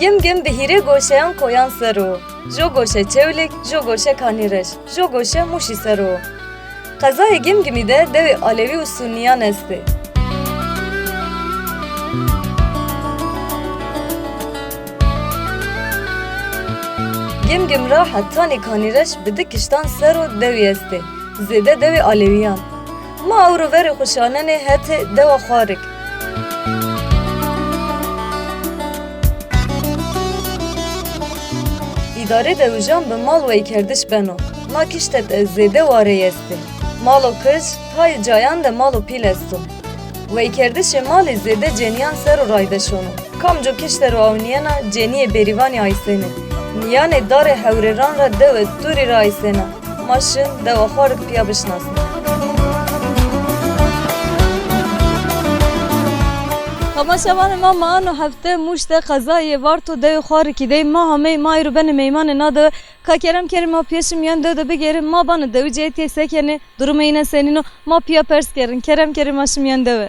Gim gim bihire goşeyan koyan sero. Jo goşe çevlik, jo goşe kanireş, jo goşe muşi sero. Qezayê gim gimî de devê Alevî û Sunniyan est ê. Gim gim ra hettanî kanîreş bi di kiştan ser û devî est ê. Zêde devê Alevîyan. Ma ewroverê xweşanenê hete dewa xwarik. İdare dewijan bi mal weykerdiş beno. Ma kiştet ez zêde warê est ê. Mal û kij hayê cayan de mal û pîl est û. Weykerdişê malê zêde ceniyan ser û raydeşonu. Kam co kişter û awniyena ceniyê berîvanê aysêne. Niyanê darê hewrêran re dewe turî re aysêne. Maşin dewa xwarik piya bişnasin. Tamaşavanê ma mehan û hefte mûş de qezayê varto devê xwarikî dey ma hamey mayî û benê meymanê nade ka kerem kerî ma pêşim yan dew de bigerin ma bana devî cêtiyê sekenê durumeyîne senîno ma piya pers kerin kerem kerî maşim yan dewe.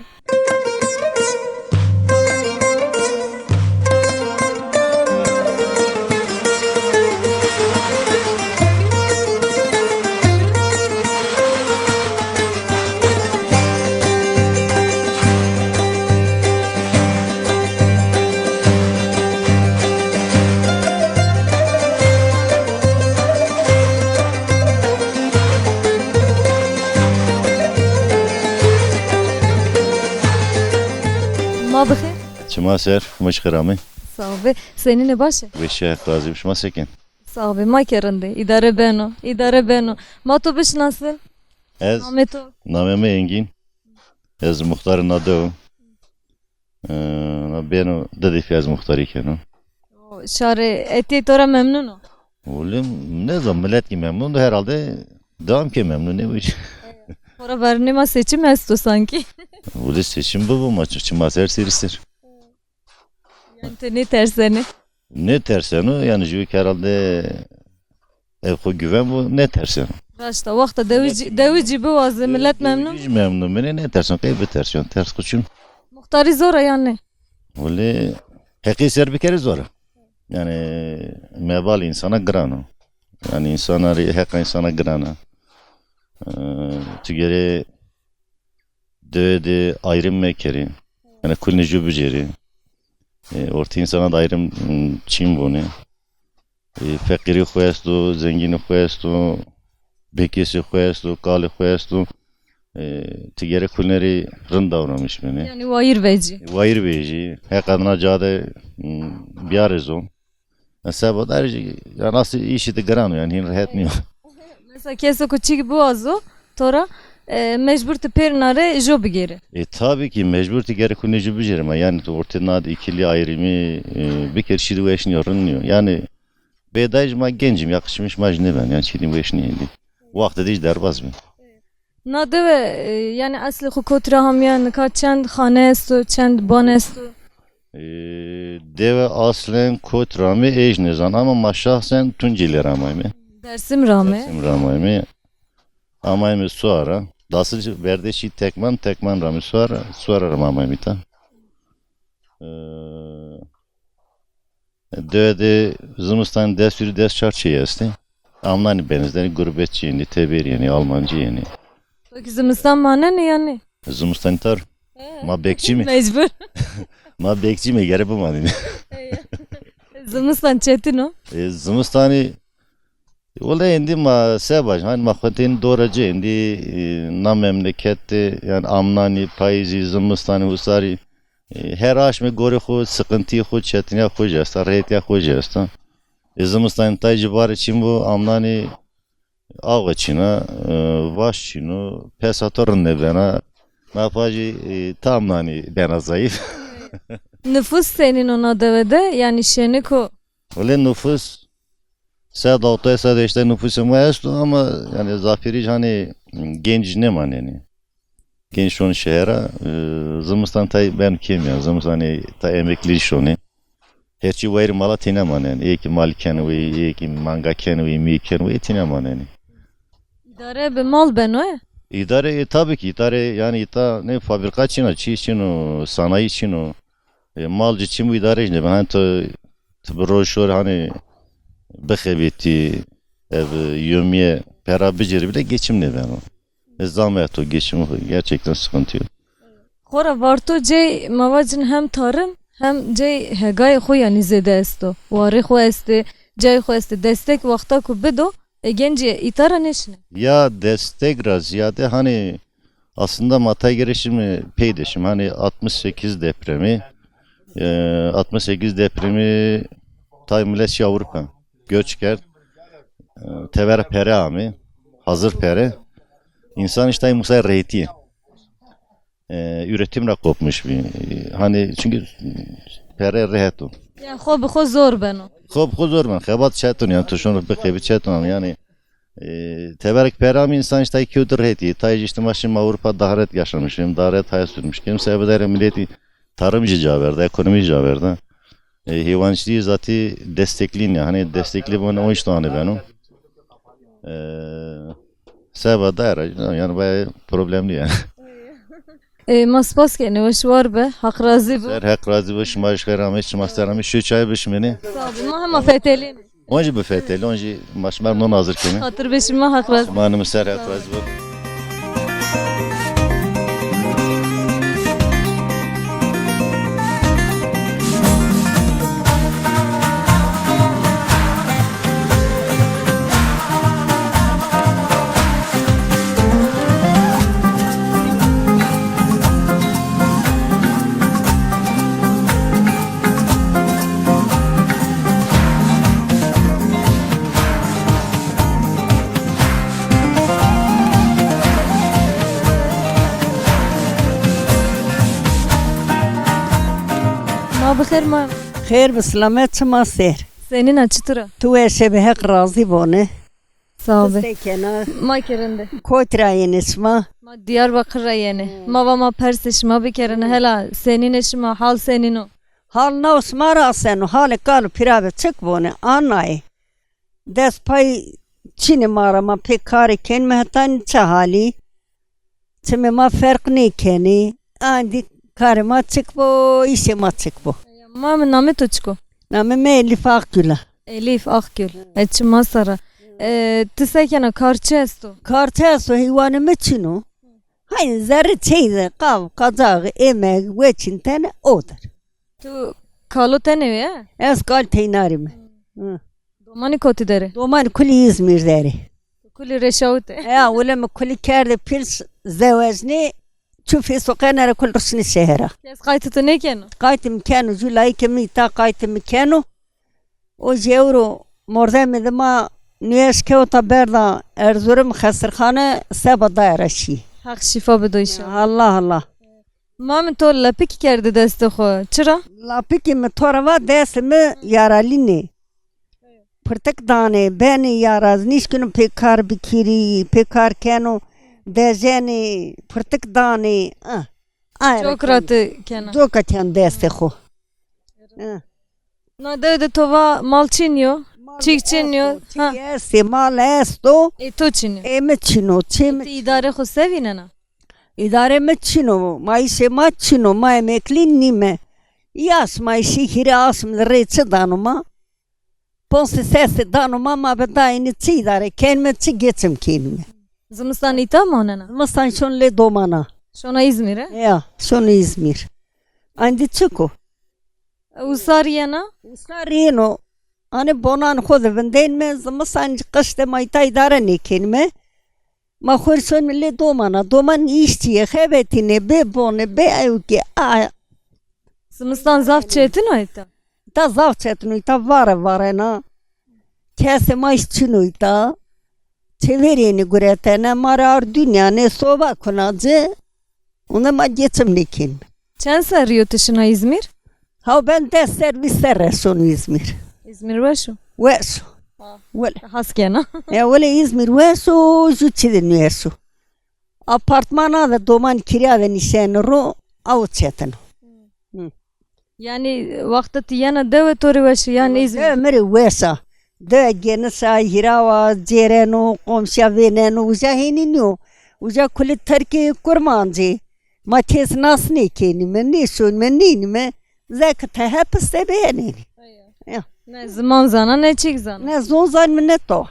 Ma bixêr. Çima ser, mışkıramı. Sağ ol be. Seninle başı. Ve şeyh kazım şuma sekin. Sağ ol be. Ma kerinde. İdare beno. İdare beno. Ma tu bişnasın. Ez, Ahmet o. nameme Engin. Ez muhtarın adı o. Beno dedif ez muhtarı iken o. Şare eti tora memnun o. Oğlum ne zaman millet ki memnun da herhalde devam ki memnun ne bu iş. Ora vernema seçim esto sanki. Oğlum seçim bu maçı. Çima ser siristir. Yani ne terseni. Ne tersen o yani jüvik herhalde ev ko güven bu ne tersen. Raşta vakta devici bu vazı millet memnun. Hiç memnun beni ne tersen kaybedersin ters kuçun. Muhtari zor yani. Oğlum heki ser bir kere zor. Yani mebal insana grano. Yani insanları heka insana grana. Tügeri döde ayrım mekeri. Yani kulni jübüceri. Orta insana da ayrım çim bunu. Fakiri koyastu, zengini koyastu, bekesi koyastu, kali koyastu. Tügeri kulleri rın davranmış beni. Yani vayır veci. Vayır beji. Hekadına cade biarezom. Sebab derece ya nasıl işi de grano yani hin rahatmıyor. Mesela kese kuçi bu vazı tora mecbur te pernare job geri. Tabii ki mecbur tigari kullanıcı bücürüm yani ortada ikili ayrımı bir kere şiri veşniyor yani bedaj ma gencim yakışmış majne ben yani şiri veşniydi. Vakti de hiç derbaz mı? Nade ve yani asli hukutra ham yani kaçend hanestu çend banestu. Deve aslen kotrami ejnezan ama maşahsen tunciler amaymi. Dersim rame. Dersim ramaymi. Amaymi suara. Dasıcı verdeşi tekman rami suara ramaymi ta. Döde Zımıstan desürü des çarçıya esti. Amlani benizleri gurbetçi yeni, tebir yeni, Almancı yeni. Peki Zımıstan mane ne yani? Zımıstan tar. Ma bekçi mi? Mecbur. Ma bekçi mi? Gere bu mani. Zımıstan çetin o. Zımıstan'ı ola indi ma sebaj hani ma xatin doracı indi na memlekette yani amnani payzi Zımıstan'ı husari her aş me gore xo sıkıntı xo çetine xo jasta reytya xo jasta Zımıstan taycı bar için bu amnani ağ çina vaş çino pesatorun ne bana ma paycı tamnani bana zayıf. Nüfus senin ona devede yani şenik o. Ola nüfus Sad altı sad işte nüfusum var ama yani zaferi hani genç ne man yani genç onun şehre Zımıstan tay ben kim ya Zımıstan tay emekli iş onu her şey var mala tine man yani ek malken ve ek manga ken ve mi ken ve tine man yani İdare be mal ben o. İdare tabii ki idare yani ita ne fabrika için o çiğ için o sanayi için o malcı için bu idare işte ben hani broşür hani bıkıbeti ev yömiye pera beceri bile geçimli ben o. Zahmet o geçim gerçekten sıkıntı yok. Xora varto cey mavacın hem tarım hem cey hegay xo yani zede esto. Wari xo esti, cey xo esti. Destek vakta ku bido genci itara neşne. Ya destek biraz ziyade hani aslında Matay girişimi peydeşim hani 68 depremi 68 depremi Taymıleş Avrupa göçker tever pere ami hazır pere insan işte Musa reyti üretimle kopmuş bir hani çünkü pere rehetu Yani xo bi xo zor beno. خوب خود زور من خبات چتون yani tuşun bir çeton yani teberek peram insan işte kültür heti tayc işte maşım Avrupa daharet yaşamışım daharet hayat sürmüş kimse evde milleti tarımcı caverdi ekonomi caverdi hayvancılığı zati destekleyin ya hani destekli bunu 13 tane benim sebep da yani bayağı problemli yani Maspas ke nevaş var be hak razı bu. ser hak razı baş maaş karamış masterami şu çay bişmeni Sabi ma hema feteli. onca bu feteli onca maşmer non hazır kene Hatır beşime hak razı. manım ser hak razı bu Ma bixir ma. خیر بسلامت شما سیر Senin açıtıra. تو شب حق راضی بونه Sağ ol be. سکنا Ma kerende. کوتراین اسما Ma Diyarbakır'a yeni. Ma ma persiş ma bir kerene hela senin eşima hal senin o. حال نو اسما راسن و حال کالو پیرابه چک بونه آنای دست پای چین مارا ما پی کاری کن مهتان چه حالی چه ما فرق نی کنی آندی کاری ما چک بو ایشه ما چک بو Ma mı namı tuçko. نامه می لفاق جلا Elif Akgül. Etçi Masara. Tisekena karçı esto. کارچه سو هیوانه مچینو های زره چیزه قاو قضاغ ایمه وچین تن اودر Tu kalo tenevi ya. از کال تیناری می Domani koti dere. دومان کلی İzmir داری Kuli reşavute. Ya ولما كل كارد بيرس زواجني تشوفي سوقنا كل رسني الشهرة Kes kaytıtı ne keno? قايت مكانو جولاي كمي تا قايت مكانو وجيورو مردم ما نيش كوتا بردا ارزورم خسرخانة سبا دايرة شي Hak şifa bedo inşallah. الله الله Ma mı to lapik kerdi deste xo. Çıra? لا بيكي متوروا داس مي ياراليني پرتك دانه بني ياراز نيش كنو بيكار بكيري بيكار كانو دازاني پرتك دانه Çok rahatı kena. جو كتان داس خو Na devde tova mal çiniyor. Çik çiniyor. Ha. Jeste mal esto To çiniyor. e mečino čim İdare xo sevinena. idare mečino mai se mačino mai meklin nime jas mai si hirasm reče danoma posle sese danoma ma bedajni ci idare ken me ci geçim kenime Zımıstan ita mı onena? mastan şon le domana Şona İzmir'e. ya şon İzmir andi çıko Usariyena. Sarino hani bonan khod benden me zamastan qışte mai ta idare ne kenime ما خورشون ملی دومان işçiye xebetine be bone be ayuki a Zımıstan zaf çetin o ita. ta zavcetnu ta vara na kese maşçinu ta çevereni guretene marar dünya ne soba konacı ona ma geçim nekin Çen sarıyor tışına İzmir? ha ben de servisler reson İzmir İzmir başu. vesu wala Haskena. ya wala İzmir vesu juçidin vesu apartmana da doman kiraya nişenro avçetenu Yani vakti tiyana deve tori başı yani İzmir. Ömrü vesa. De genesa hirava cereno komşa veneno uja henino. Uja kuli Türkiye kurmancı. Mates nas ne keni men ne şun men ne me. Zek te hepste beğeneni. Ne zaman zana ne çik zana. Ne zon zan ne to.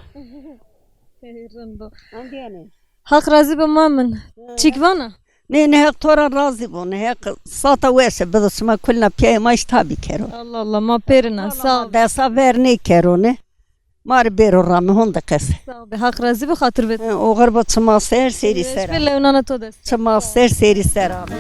Rındo. Hak razı be mamın. Çik vana. Ne hek tora razı bu ne hek sata vese bedasma kulna piye maş tabi kero. Allah Allah ma perina sağ ol. Desa ver ne kero ne. Mar bero rami honda kese. Sağ ol. Hak razı be hatır bet. O garba çıma ser seri ser. Belle unana to des. Çıma ser seri ser abi.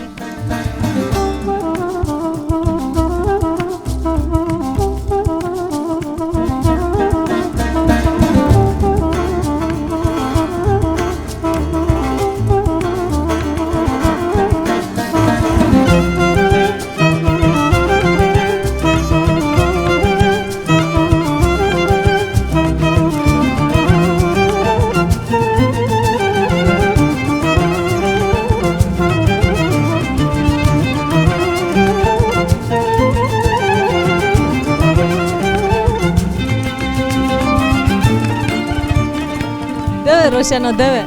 Deve roşana deve.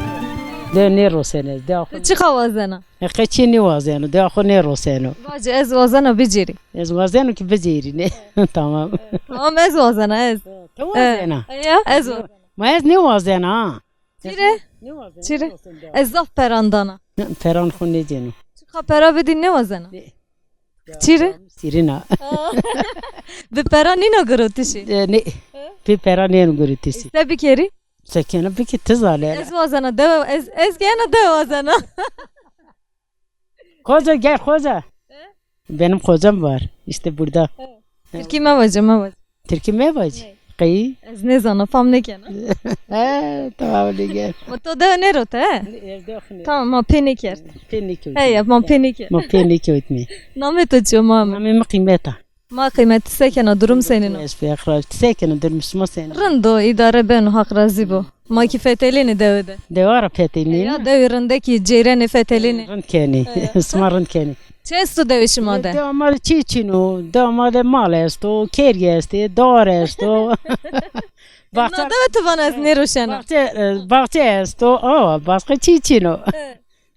ده نيرو سنة ده أخو Çık avazana. قتشيني وازينو ده أخو نيرو سنة Bacı ez vazana biciri. إز وازينو كي بجيري نه تمام Tamam ez vazana ez. توازينا Ya ez vazana. ما إز ني وازينا Çire. Çire. Ez zaf perandana. فران خوني جينو Çık pera bedin ne vazana. Çire. سيرينا Be pera nina garotişi. نه في فران نيرو غريتيسي İste bir kere. سكينة بكي تزالي Ez vazana deve ez gene deve vazana. خوزا gel خوزا benim kocam var işte burada Türkiye me vacı me vacı. Türkiye mi var? Kayı? Ez ne zana fam ne kena. Tamam gel. Ma to deve ne rote he. Tamam ma penik yer. Penik Hey yap ma penik yer. ما penik etme. Namet açıyor mama. ما قيمتها Ma kıymeti sekena durum senin o. ايش في اخراج ساكن درمس مسين Rındo idare ben hak razı bu. Ma ki fetelini devede. دوارة بيتيني Ya devirindeki ceyreni fetelini. رند كاني اسمها رند كاني Çesto devişim o de. دوما تشيتشينو دوما مالستو كيريستي دورستو Na deve tıvana ez ne roşana. باغتيستو باسكو تشيتشينو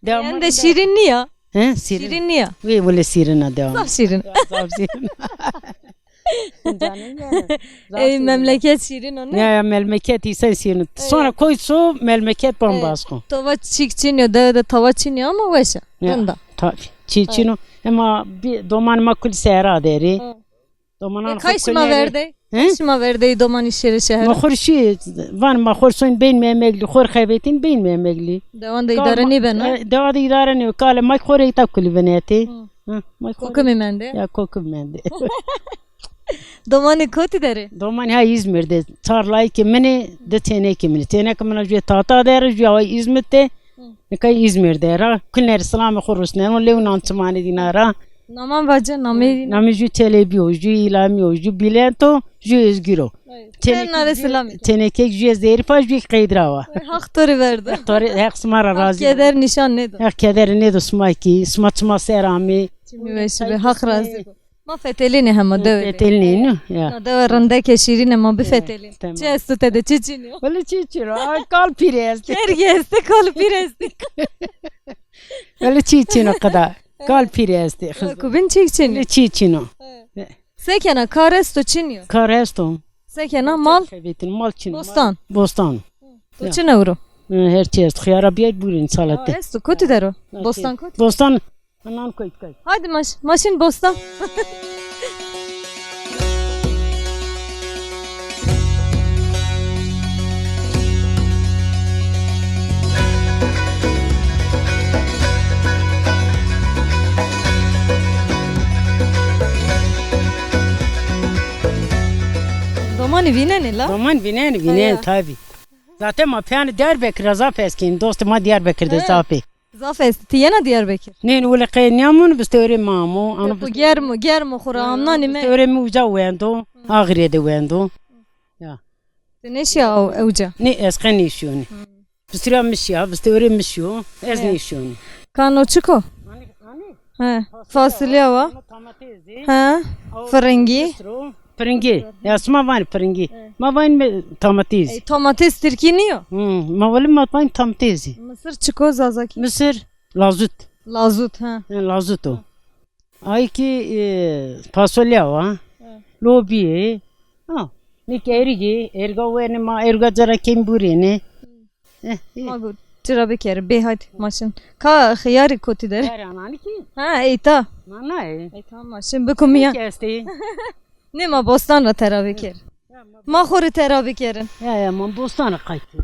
Yani de şirinli ya. ها سيرين Şirinli ya. وي ولا سيرنا دوما Saf şirin. صعب سيرنا Ey memleket şirin o ne? يا ملمكات يسنسين sonra koysu melmeket bambaşko. Tava çikçiniyor devede tava çiniyor ama veşe. Rında. Tabii. Çiçino ama bir doman makul sera deri. Domanan Kaçma verdi. Kaçma verdi doman işleri şehir. Mahurşi van mahursun beyin memegli khor khaybetin beyin memegli. Devan da idare ne ben o? Devam idare ne kale may khore takuli beneti. Kokum imende. Ya kokum mende. Domanı koti deri. Doman ha İzmir'de tarlay ki meni de tene ki meni. Tene ki meni jwe tata der jwe İzmir'de. Ne kay İzmir'de ra. Kulner selam khurusnen o levnan tmani dinara. Naman bacı nami. Nami jwe telebiyo jwe ilamiyo jwe bilento jwe ezgiro. Sen nare selam. Teneke jwe zerifa jwe kaydrava. Hak tori verdi. Tori hak smara razı. Keder nişan ne de. Hak keder ne de smaki smatma serami. Çimi veşi be hak razı. Ma fetelini hem devede. Fetelini ya. Na deve rındaki şirin ama bir fetelini. Tamam. Çesto te de çiçiniyor. Öyle çiçiro. Kal piresti. Kergeste kol piresti. Öyle çiçino kadar. Kal piresti. Kubin çikçiniyor. Öyle çiçino. Sekena karesto çiniyor. Karesto. Sekena mal. Kaybetin mal çino. Bostan. Bostan. To çin euro. Her şey. Khiyara biyet burin salatte. Esto koti dero. Bostan koti. Bostan. Anan koy. Hadi maşin bostan. Domani vinen la. Zaman binen tabi. Zaten mafyan Diyarbakır raza peskin. Dostum ma Diyarbakır'da zapi. Zafest tiyena Diyarbakır. Nen wala qenyamun bistore mamu. Ana Bu germo khura amnani me. bistore mu wendo. Aghrede wendo. Neş ya evca. Ne esqen nişoni. Bistore mişya, bistore mişyo. Ez nişoni. Kano çiko. He. Fasulye var. He. Fırıngi. Pringi. Ya sma van pringi. Ma van tamatiz. Domates tirkiniyor. Ma wala ma van tamatiz. Mısır çiko zazaki. Mısır lazut. Lazut ha. Lazut o. Ay ki fasulye var. Lobi, Ha. Nik erigi, erga ve ne ma erga jara kim buri ne? Ma gur. Çıra bekeri. Be hadi maşın. Ka khiyari koti der. Yar anani ki? Ha eyta. Mana e. Eyta maşın bekum ya. Kesti. Ne ma bostan ra tera beker. Ma khori tera bekerin. Ya man bostana kaytı.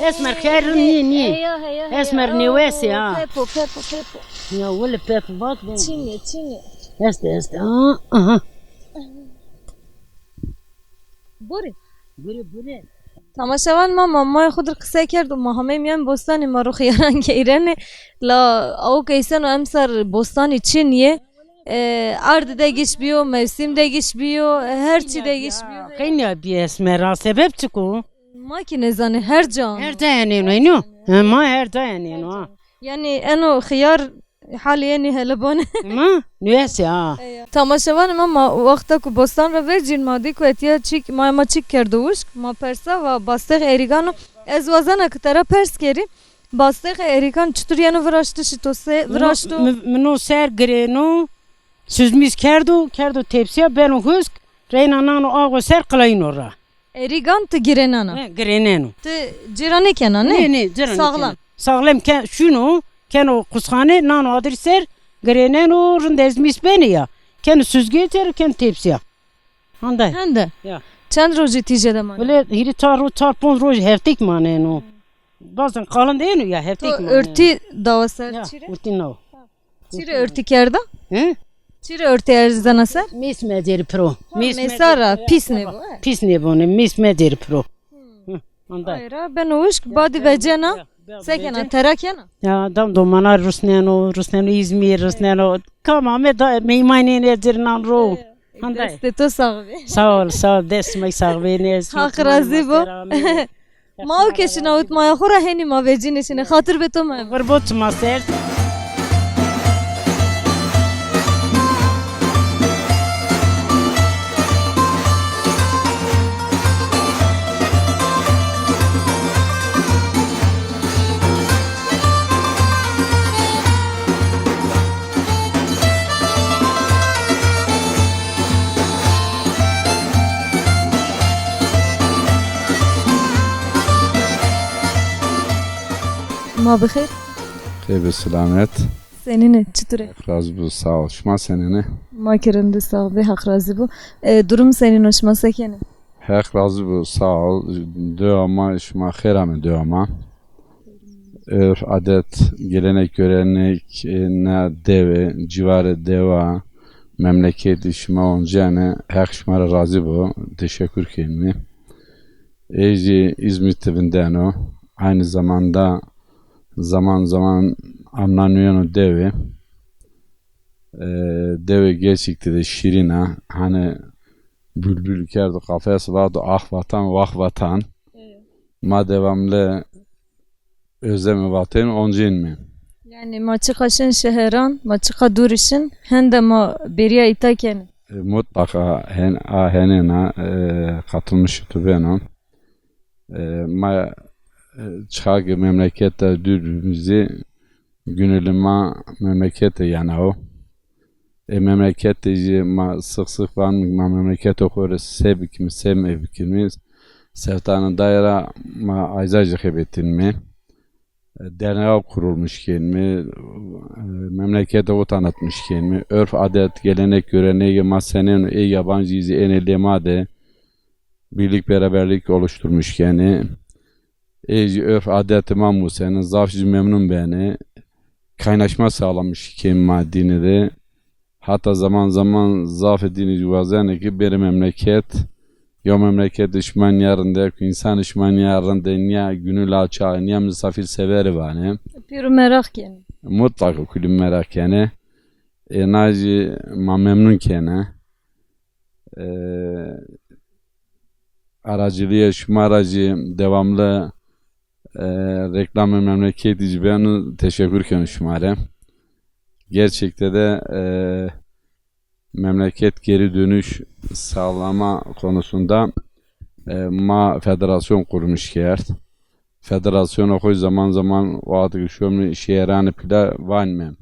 Esmer khair ni. Esmer ni wesi ha. Pepo. Ya wala pep bak ben. Çinge. Este. Aha. Buri. Buri. تماشاوان ما مامای خود را قصه کرد و ما همه میان بستانی ما رو خیارن که ایرانه لا او کیسن و امسر بستانی چینیه ارد دگیش بیو موسم دگیش بیو هر چی دگیش بیو Kayın bir esmer ha sebep çıkıyor. ما کی نزانه هر جا Her dayanıyor ino. Ma her dayanıyor ha. yani انو خیار حالی یعنی هلبانه Ma nüyesi ha. تماشاوان ما وقتا که بستان را ورجین مادی که اتیا چیک ما چیک کرده وش ما پرسا و باستخ اریگانو از وزنه که ترا پرس کری باستخ اریگان چطور یعنی وراشتشی تو سه وراشتو Mino ser greno. Süzmüş kerdo tepsiye ben o husk. Reynanano ağo ser kılayın ora. اریگان تو گیرنانا Greneno. تو جیرانی کنه نه canım. Sağlam. Sağlam şunu o kushane nano adreser greneno rındezmiş beni ya. Ken süzgeç ken tepsiye. Handay. هنده Ya. چند روزی تیجه دمان Böyle hiri tar pon roj heftik maneno. Bazen kalın değil mi ya heftik تو maneno. örtü davasar Ya çire urtin no. çire örtü kerda He? çire örtü erzana ser Mis mederi pro. mesara pis ne bu Pis ne bu ne mis mederi pro. Handay. hayra ben uşk badi vecena sekena terakena Ya adam domana Rusneno İzmir kamame da meymane ne dirnan ro. Handay. deste to sahibi Sağ ol desmek sağbeni. Hak razı bu. ما او کشنا اوت ما خورا هنی ما وجی نشینه خاطر به تو ما Verbot master. ما بخیر Kheybe selamet. senin çıtıre Razı bu sağ ol. Şma senene. ما کرنده sahibi hak razı bu durum senin hoşuma sekene Hek razı bu sağ ol. Dövama şma khayrame dövama. Örf adet gelenek görenek ne deve civarı deva memleketi şma oncane hek şmara razı bu. Teşekkür kendime. Ezi İzmir'te bindeno. Aynı zamanda zaman anlanıyor deve. Deve gerçekten de şirina. Hani bülbül kerdi kafes vardı ah vatan vah vatan. Ma devamlı özlemi vatan oncin mi? yani ما çıkaşın şehran ma çıka duruşun hende ma beriya itakene Mutlaka henena katılmış benim. Ma çıkar memlekette dürbümüzü günelime memlekette yani o. Memlekette ma sık var ma memlekette okuruz sevmekimiz sevtanın daire ma ayzacı hebettin mi? Derneğe kurulmuşken mi? Memlekete o tanıtmışken mi? Örf adet gelenek göreneği masenin yabancı izi enellemade birlik beraberlik oluşturmuşken örf adet mamusenin zafcı memnun beni kaynaşma sağlamış ki maddini de hatta zaman zaf edini cuvazene ki bir memleket ya memleket düşman yarında insan düşman yarında niye gönül açağı niye misafir severi var ne pür merak yani mutlaka kulüm merak yani naci ma memnun kene aracılığa şuma aracı devamlı reklam memleketi ben teşekkür konuşmarım. Gerçekten de memleket geri dönüş sağlama konusunda ma federasyon kurmuş ki federasyon o zaman o adı şöyle şehirane pila var mı?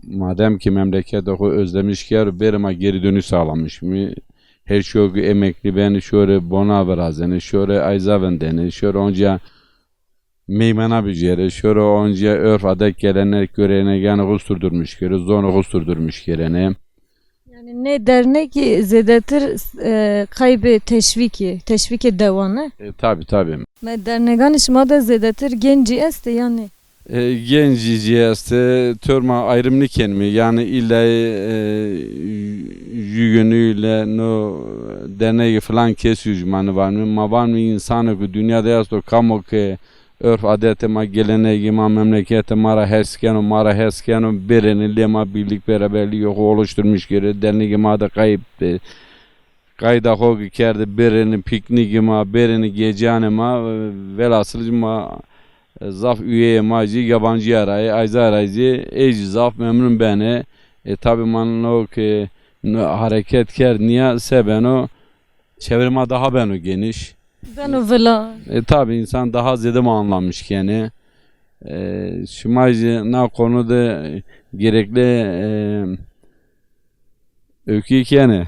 Madem ki memleket oku özlemiş ki berima geri dönüş sağlamış mı? Her şey emekli beni şöyle bona verazeni, şöyle ayzavendeni, şöyle onca meymana büceri, şöyle onca örf adet gelenek görene yani kusturdurmuş kere, zonu kusturdurmuş kerene. Yani ne dernek zedetir kaybı teşviki devanı. Tabi. Me dernegan işma da zedetir genci este yani. Gencici este törma ayrımlı kelime yani illa yönüyle no derneği falan kesiyor manı var mı? Ma var mı insanı ki dünyada yasto kamu ki örf adete ma geleneği ma memlekete mara heskeno bereni lema birlik beraberliği yok oluşturmuş geri derneği ma da kayıp kayda hogi kerde bereni pikniği ma bereni gecane ma velhasıl ma zaf üyeye maci yabancı arayı ayza arayı eci zaf memnun beni tabi man o ki hareket ker niye sebeno çevirme daha beno geniş Ben o vela. tabi insan daha zede anlamış yani şimaycı na konuda gerekli öykü yani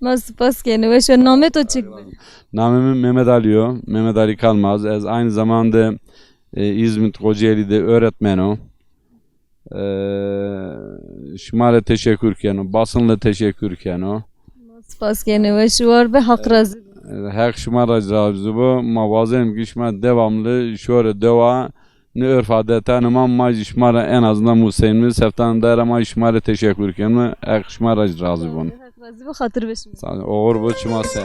Mas pas kene ve şu namet o çıktı. Namım Mehmet Ali Kalmaz. Aynı zamanda İzmit Kocaeli'de öğretmenim. Şimale teşekkürken, basınla teşekkürken o. Mas pas kene ve şu var be hak razı. Her şımaracı razı bu. Mavazem gişme devamlı şöyle deva ne örf adeta ne mamma şımara en azından Museyim'in seftanın dairama şımara teşekkürken mi her şımaracı razı bunu. Hak razı bu hatır beşim. Oğur bu çımase.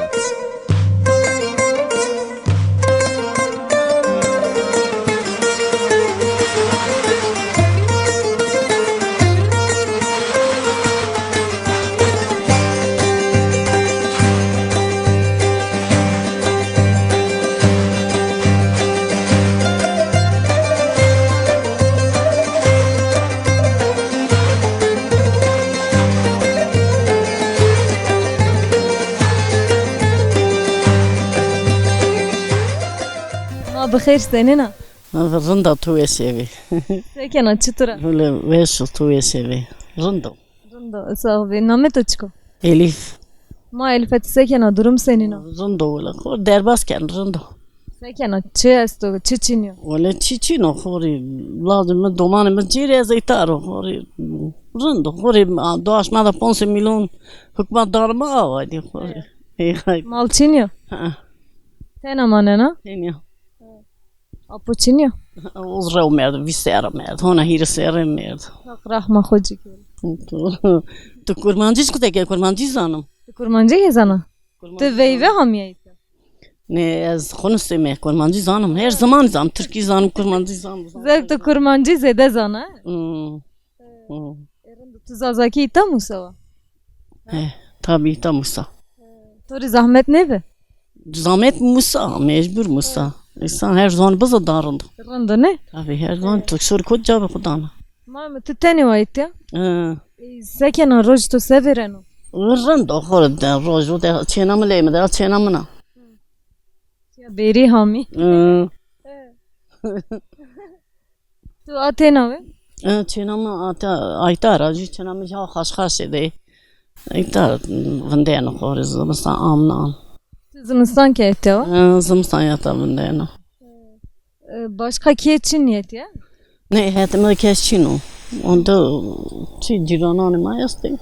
Ma bixir senina. Rında tuye sevi. Sekena çıtıra. Böyle veşil tuye sevi. Rında. Rında sahibi namet o çıkı. Elif. Ma elfet sekena durum senina. Rında öyle. Kor derbasken rında. Sekena çı esto çiçiniyor. Öyle çiçino hori. Lazım domanımı cire zeytaro hori. Rında hori. Doğaşmada 15 milyon hükümet darma avaydı hori. Mal çiniyor. Ha. Tena manena. Deniyor. Apo çiniyor. Uzrav merdi, visera merdi. Hona hirisera merdi. Hak rahma hoca ki. Tu kurmancı çıktı ki kurmancı zanım. Kurmancı yazana. Tu veyve hamiyet. Ne az konuştum kurmancı zanım. Her zaman zam. Türkiye zanım kurmancı zanım. Zek tu kurmancı zede zana. Tu zazaki ita musava. Tabii tam Musa. Tori zahmet ne be? Zahmet Musa, mecbur Musa. İnsan her zaman bize darındı. Randa ne? Tabii her zaman töksür kod cevabı kudana. Ma tu teni vayt ya. Sekena roj tu severeno. Rında horda rojo da çenamı leyme da çenamına. Ya beri hami. Tu atena ve? Çenamı ayta aracı çenamı ya haş ede. Ayta vandena horiz mesela amna. Zımıstan ki ette va. Zımstan yata vandena. Başka ki için niyet ya? Ne hetime kesçino. Onda çi ciranane mayasti.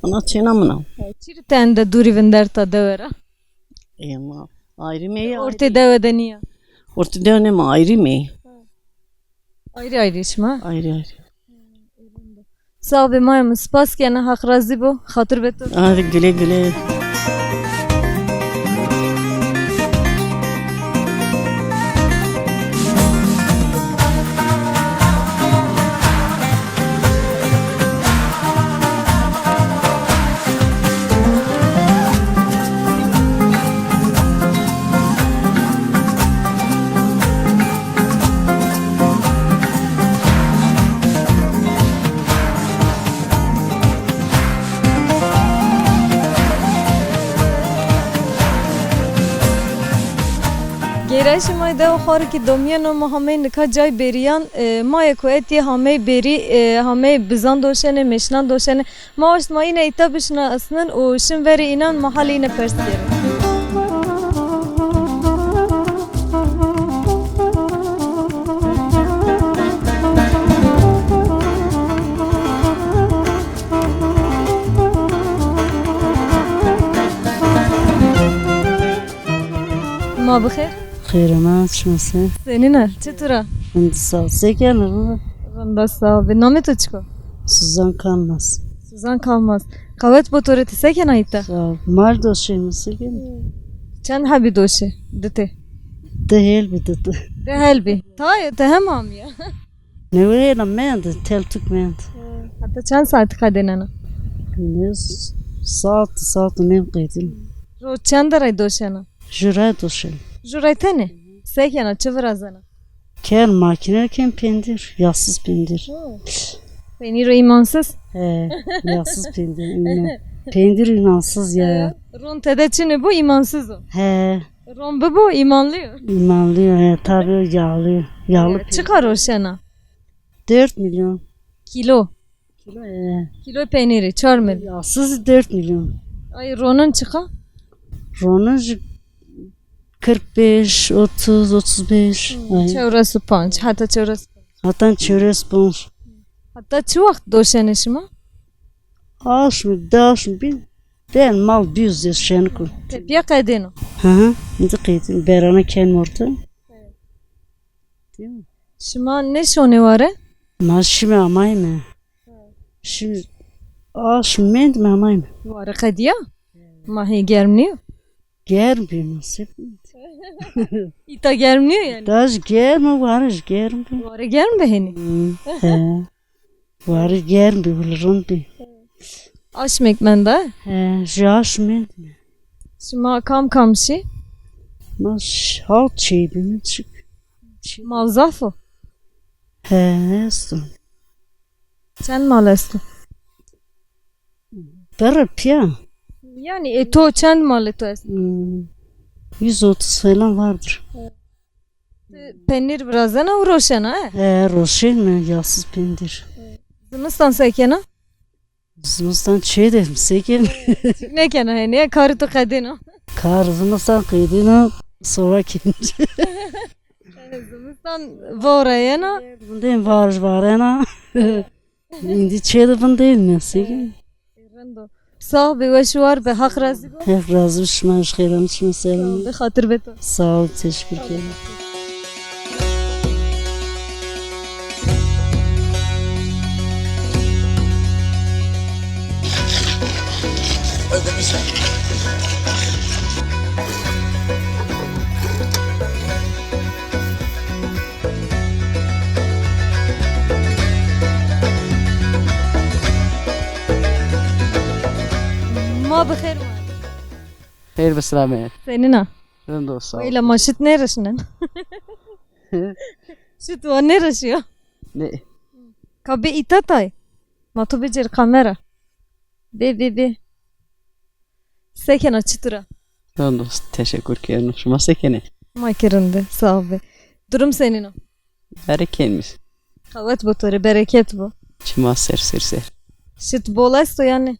Ana çenamına. Çirten de duri venderta devera. Ema ayrı mı? Orte devede niye? Orta devne mi ayrı mı? Ayrı ayrı işma. Ayrı. Sağ ve mayam spas kene hak razı bu. Hatır betur. Hadi güle. Girayşi may de xar ki domyano ma hame nika cay beriyan ma eko eti hame beri hame bizan doşene meşnan doşene ma ost ma yine itabışna asnın o şim veri inan mahal yine persiyeri. Ma bixir? Xeyr, şmasın. Senin ne? Çıtıra? Şimdi sağ sekenim. Randa sağ ve name to çıko? Suzan Kanmaz. Suzan kalmaz. Kavet botoreti seken ayta. Sağ mal doşayım sekenim. Çen habi doşe dite. Değil bir dedi. De helbi. Ta te hem am ya. Ne öyle mend, tel tük mend. Hatta çen saat kadenana. Ne saat ne kıydın. Ro çen daray doşena. Jüray doşayım. Juray tene. Sekena çıvırazana. Ken makine ken pendir. Yassız pendir. Peyniro imansız. Yassız pendir. Pendir inansız ya. Ron tedečini bu imansız o. Ron bu imanlıyor. İmanlıyor. Tabii yağlıyor. Yağlı Çıkar o şena. 4 milyon. Kilo. Kilo peyniri çarmel. Yassız 4 milyon. Ay Ron'un çıka. Ronun 45, 30, 35. Çevresi panç. Hatta çevresi. Hatta çöresi bonş. Hatta çuvak doşenişma. Aş mı, daş mı bil. Ben mal büyüz ya şenku. Tepiye kadeno. Hı. Ne kıydın? Berana ken orta. Şima ne şone var? Ma şimdi amay mı? Şimdi aş mend mi amay mı? Var kadiya. Mahi gelmiyor. Gelmiyor nasıl? İta gelmiyor yani. Daş gelme varış gelmiyor. Var gelmiyor hani. He. Varış gelmiyor bulurun bir. Aşmek mende. Jaş mend mi? Şima kam kamşi. Ma halt şey mi çık? Malzafo. Eston. Sen malestu. Darap ya. Yani eto çend mal eto es. 130 falan vardır. Peynir birazdan avroşena Roşen mi? Yağsız pendir. Zimistan sekena. Zımızdan şey dedim. Seken. Ne kena hani karı to kadino. Kar zımızdan kıydığına sonra kendi. Zimistan vorayena. Bundayım var ana. Şimdi çeyde bundayım mi? Seken. Rendo. Sağ be ve şu var be hak razı go. Hep razı şmaş khairan şma selam. Be hatır beto. Sağ ol, teşekkür ederim. Ma bixir. خير بالسلامة Senin ha. رندو صار Öyle maşit nereşinen? Şut o nereşiyor? ne Kabe itatay. Ma to becir kamera. Be. Sekena çıtıra. رندو teşekkür ederim şu masekene Ma kirinde sağ ol be. Durum senin o. bereketmiş Kavat botori bereket bu. çima ser Şut bolaysto yani.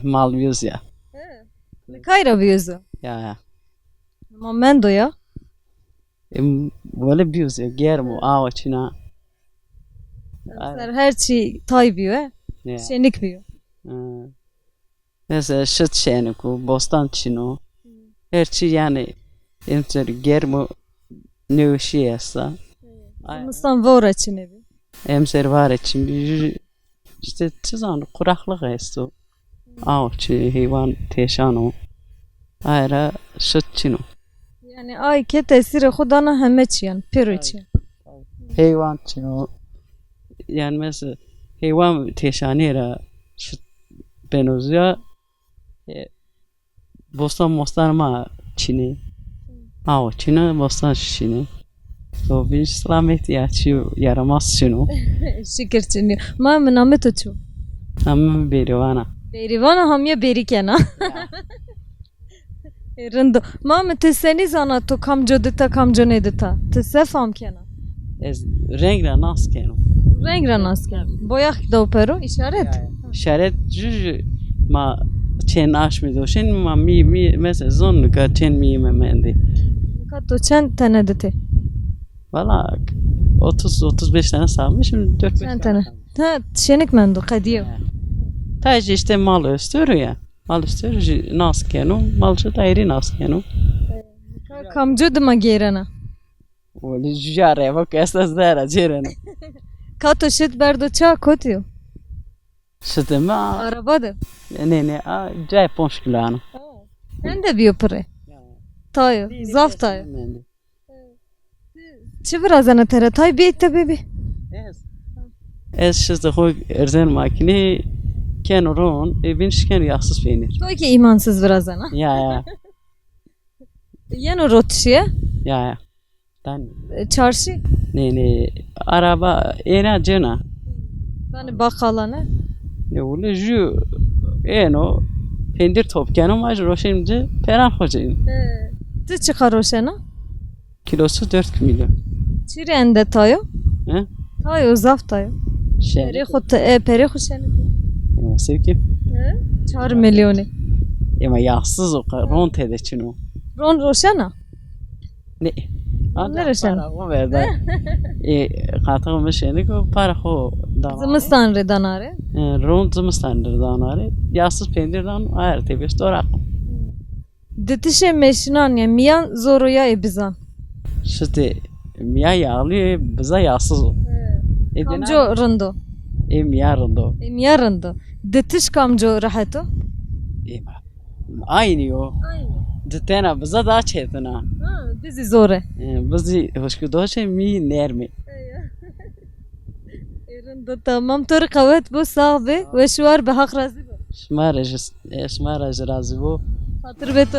mal yüz ya Kayra büyüzü. ya Ama mendo ya. böyle yüz ya germo ava çina Her şey tay büyü ya Şenik büyü. mesela şut şeniku bostan çino her şey yani emser germo ne şey yasa Zimistan vora çine bir. emser var için bir işte çizan kuraklık esto ava çi hayvan teşano ayra şut çino Yani ay ke tesiri khudana heme çiyan. Piro çiyan. hayvan çino yani mesela hayvan teşanera şu benozya bostan ma çini ava çini bostan şini to bir İslamiyet ya çi yaramaz şunu Şükür çini. Ma mename tuçu. ama beri vana Berivana hamya berikena. Rindo. Mame te seni zana to kamco dita kamco ne dita. Te se fam kena. Ez renk ra nas kenum. Renk ranas ken. Boyak da opero işaret. شرط جوج ما چین آش می دوشین ما می مثل زن که چین می مندی Kato çen tane dite. valla 30-35 tane salmışım 4-5 Çen tane. Ha şenik mendo kadiyo. Tacı işte mal östürüyor ya. Mal östürüyor nas kenum malcı da eri nas kenum Kamco dıma gerena. Voli jare bak esas dera cerene Kato şit berdo ça kotiyo. Şete ma Araba da. ne cay 5 kilo ano Sen de biyo pare. Tayo. Zaf tayo. Çi birazana tere tay bir itte bebi. Ez şete koy erzen makine kenurun binş ken yaksız peynir Toy ki imansız birazana. ya Yeno rotşiye. ya Dan Çarşı. ne araba ena cena Bani bakalane. ne ule ju eno pendir top kenum aj roşimci peran hocayım Tı çıkar o şena. kilosu 4 milyon Çiri ende tayo. he Tayo zaf tayo. Peri şey xut peri xuşeni. ama sevkim 4 milyoni. ama yağsız o ron tede çinu Ron roşena. ne Neresi? o verdi katı meşeni ko para ho da Zımıstan redanare. ron zımstandır danare yağsız pendirden ayar tebes dorak Ditişe meşinan ya miyan zoroya ebizan. işte miya yağlı bize yağsız o Kamco rındo. miya rındo Miya rındo. Ditiş kamco rahato. aynı o Ditena bize daha çetena Bizi zore. bizi hoşku doşe mi nermi Rındo tamam tor kavet bu sahibi ve şuar behak razı bu. şmaraj razı bu Hatır beto.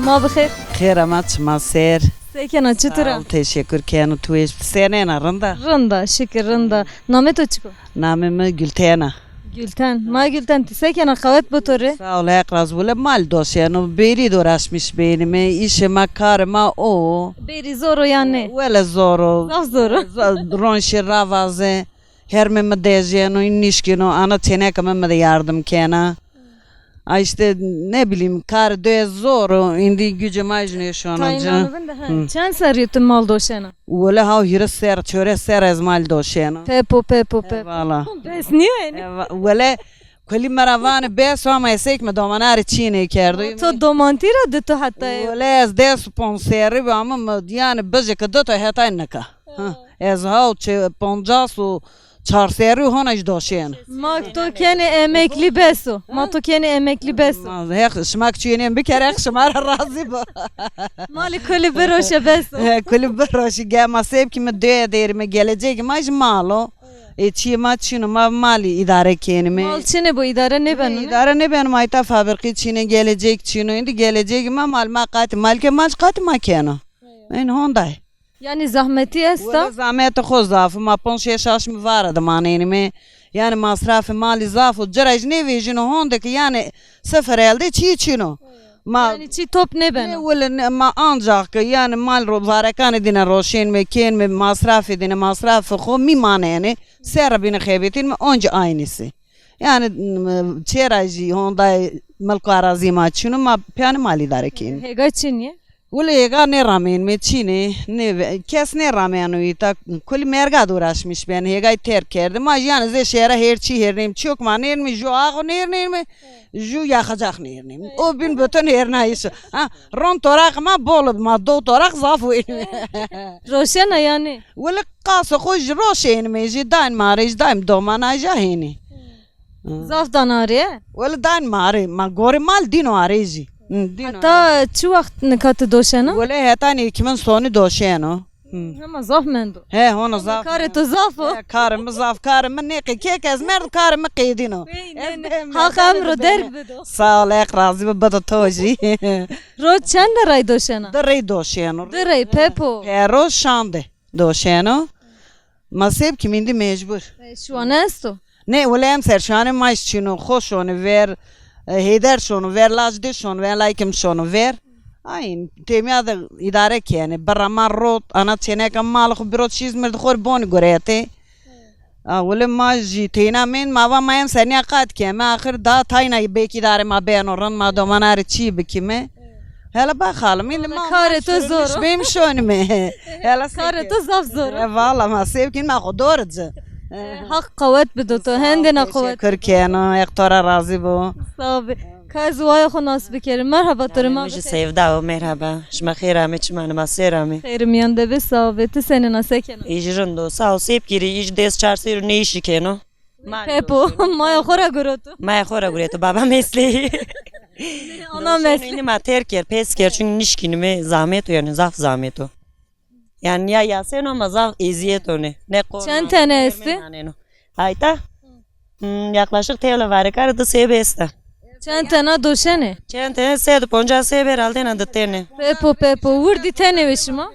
Ma bixir. خير ما تسمع سير Sekena çıtıra. تشكر كانوا تويش سيرين رندا Rında şükür rında. Namet uçku. نامي قلتينا Gülten. Ma Gülten. Sekena kavet bu tori. ساول يقرز ولا مال دوسيانو بيري دورش مش بيني إيش ما كار ما أو Beri zoro yani. ولا زورو Zaf zoro. رونش رافازه her memedeziyano inişkino ana tenek memede yardım kena. Ay işte ne bileyim kar döye zor indi gücüm majne şu an önce. Tayinanı ben de ha. Çen sarıyordun mal doşena. Valla ha hira ser çöre ser ezmal doşena. Pepo pepo pepo. Valla. Bes niye yani? Valla kuli maravan bes ama esek me domanar çiğne kerdi. To domantira de to hatta. Valla ez de sponsori ama yani bizce kadar to hata neka. Ez ha poncasu çarseri honaj doşena. Ma to kene emekli beso. Ma to kene emekli beso. Hek şmak çiğnem bir kere şmar razı bu. Mali kuli beroşe beso. Kulüp baroşı gelme sep ki me döye derime gelecek maj malo. Çiğma çinuma mali idare kenime. Mal çine bu idare ne ben? İdare ne benim ayta fabriki çine gelecek çino indi gelecek ma mal ma kat mal ke mal kat ma kena. En honday. Yani zahmeti Valla esta. zahmet khuzaf ma ponşe şaş mi var da manenime. Yani masrafı mali zafu ceraj ne vejino honda ki yani sıfır elde çi çino. Ma Yani çi top ne ne ben? valla ma ancak yani mal varakan edine roşen me ken me masraf edine masrafı xo mi manene ser bine xebetin me onca aynısı. Yani çerajı honda malko arazi ma çino ma piyan mali dare ken. Hega çinye. Valla ega ne ramen me çine ne kes ne ramen uyta kul merga uğraşmış ben hega terk kerdim ma yani ze şehre herçi hernim çok maner mi jo ağı nernem mi ju yakacak nernem o bin bütün hernayış ha ron torak ma bol ma do torak zafu Roşena yani. valla qas xoş roşen me ji dan marij daim domana jahini Zaf danare. valla dan mare ma gore mal dino arezi Hatta çu vakt ne katı doşena? valla hetan 2000 sonu doşeno Ama zaf mendo. He onu zaf. Kare to zaf o. Karımı zaf karımı ne ki kek ez mert karımı kıydino. Hak amro der bedo. Sağ ol ek razı be bada toji. Ro çend ray doşena. Dırıy doşeno. Ray pepo. Pero şande doşeno. Maseb kimindi mecbur. Şu an esto. Ne ulem serşane mais çino hoş onu ver. Heder şonu ver lajde şonu ver laikim şonu ver. Ayn temiyada idare kene barama rot ana çene kamal khu birot çiz mert khor bon gorete. Wale ma jitena men mava mayen seni akat ke ma akhir da tayna beki dare ma ben oran ma domanar çi bikime. Hala ba khalim in ma Kare to zor. bim şonu me. Hala Kare to zaf zor. Valla ma sevkin ma khodorz. Hak kuvvet bedo to hendena kuvvet. Kırkeno ektora razı bu. Sabi. Kazvaya xo nasip kerim. Merhaba turma. مجي سيفدا ومرحبا شما خير عمي شما ما سير عمي Xeyrimiyan de be sabiti senin asekena. يجرندو ساو سيب كيري يج ديس چارسير نيشي كينو Pepo. Maya xora gurotu. ما يخورا غريتو بابا mesleği Ana mesleği. Ini ma terker pesker çünkü nişkinime zahmet o yani zaf zahmet o. Yani ya sen ama zaf eziyet o ne. Ne korna. Çen tane esti? Hayta. Yaklaşık tevle var karı da sebesta. Çentena doşene. Çente sed ponca seber alden adıtene. Pepo. Vurdi tene veşima.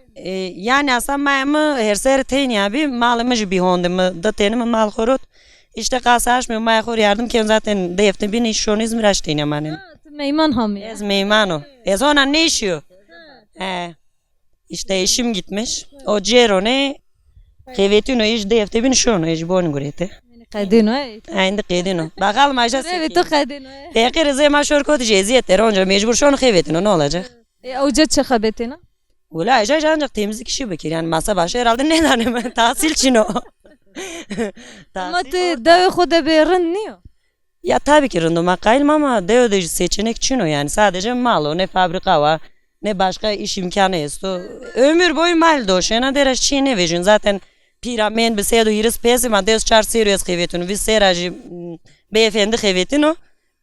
Yani aslında mı her ser teyni abi malımı bir hondu mu da teyni mi mal korut. İşte kasaş mı maya kor yardım ki zaten defte bin iş şunu İzmir açtığın yamanın. Meyman ham ya. Ez meymano. Ez ona ne işiyor? İşte eşim gitmiş. O cerone kevetino iş defte bin şunu iş bon gurete. Kadino ey. Aynı kedino. Bakalım aja Evet to kadino ey. Peki zema şorkot eziyetler onca mecbur şunu kevetino ne olacak? Avcet çakabetina. Ula aja ancak temizlik işi bekir yani masa başı herhalde ne lanım tahsil için o. Ama te dave xoda berin niyo. Ya tabii ki rındoma kayılım ama deodeci seçenek için o yani sadece mal o ne fabrika var ne başka iş imkanı esto. Ömür boyu mal doşena deraş çiğne vejin zaten piramen bir sedo iris pesi ma deus çar serios kevetunu vi serajı beyefendi kevetinu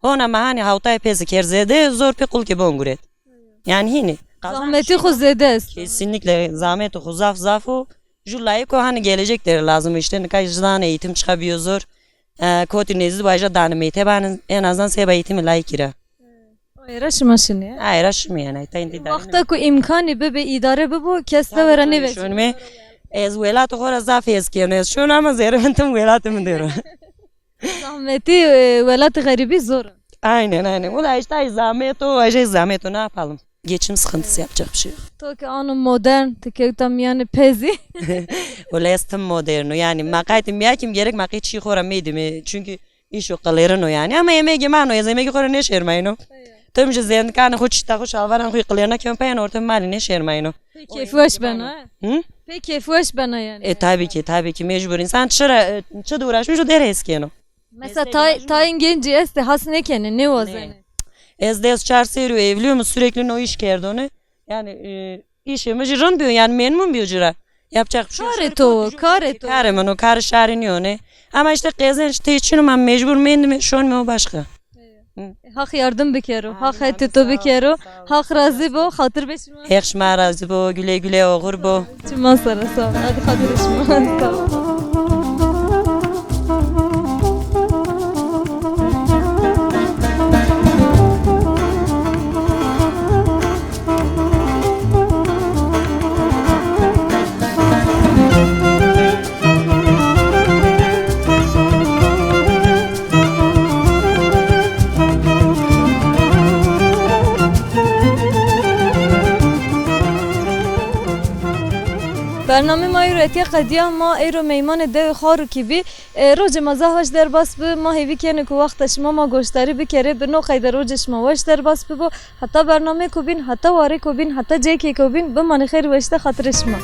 ona mahani havtay pesi kerzede zor pe kul ke bonguret. Yani hini. Zahmeti xo zedes. Kesinlikle zahmet o zafu Julay ko hani gelecekleri lazım işte ne kadar eğitim çıkabiliyor zor. Kotinezi başa danımı tebanın en azından seba eğitimi layıkira. Ayraş maşın ya. Ayraş mı yani? Tayindi da. Vakta ku imkanı be idare be bu keste verani ve. Şunu me ez velat o zaf eskiyor. Ez şunu ama zerventim velatım diyor. Zahmeti velat garibi zor. Aynen. O da işte zahmet o ne yapalım? Geçim sıkıntısı yapacak bir şey yok. To ki anu modern tike tam yani pezi. O lestim moderno yani makaytim ya kim gerek makay çiğ kora meydim çünkü iş yok kalerin o yani ama yemeği mano ya yemeği kora ne şermayno. Tümce zeyn kan hoş ta hoş alvaran huy kılena kömpeyen ortam mali ne şermayno. Peki fuş bana. Peki fuş bana yani. Tabii ki mecbur insan çıra uğraşmış o deres keno. Mesela tayin genci este hasne kene ne o zene. Ez des çarseru evliyor mu sürekli o iş kerdi onu. Yani işimiz rınbıyor yani memnun bir ucura. Yapacak bir şey yok. Kareto. Karımın o karı şarınıyor ne. Ama işte gezen işte için ama mecbur mendim şu an o başka. Hak yardım bikero. Hak etti to bikero. Hak razı bu hatır beşime. Ekşma razı bu güle güle oğur bu. Çiman sana sağ ol. Hadi hatır beşime. Tamam. برنامه ما ایرتی قدیا ما ایرو میمان ده خارو کی بی روز مزاحش در بس به ما هیوی کنه که وقتش ما گوشتاری بکره به نو خیلی روزش ما وش در بس ببو حتی برنامه کو بین حتی واره کو بین حتی جی کی کو بین به من خیر وشته خاطرش ما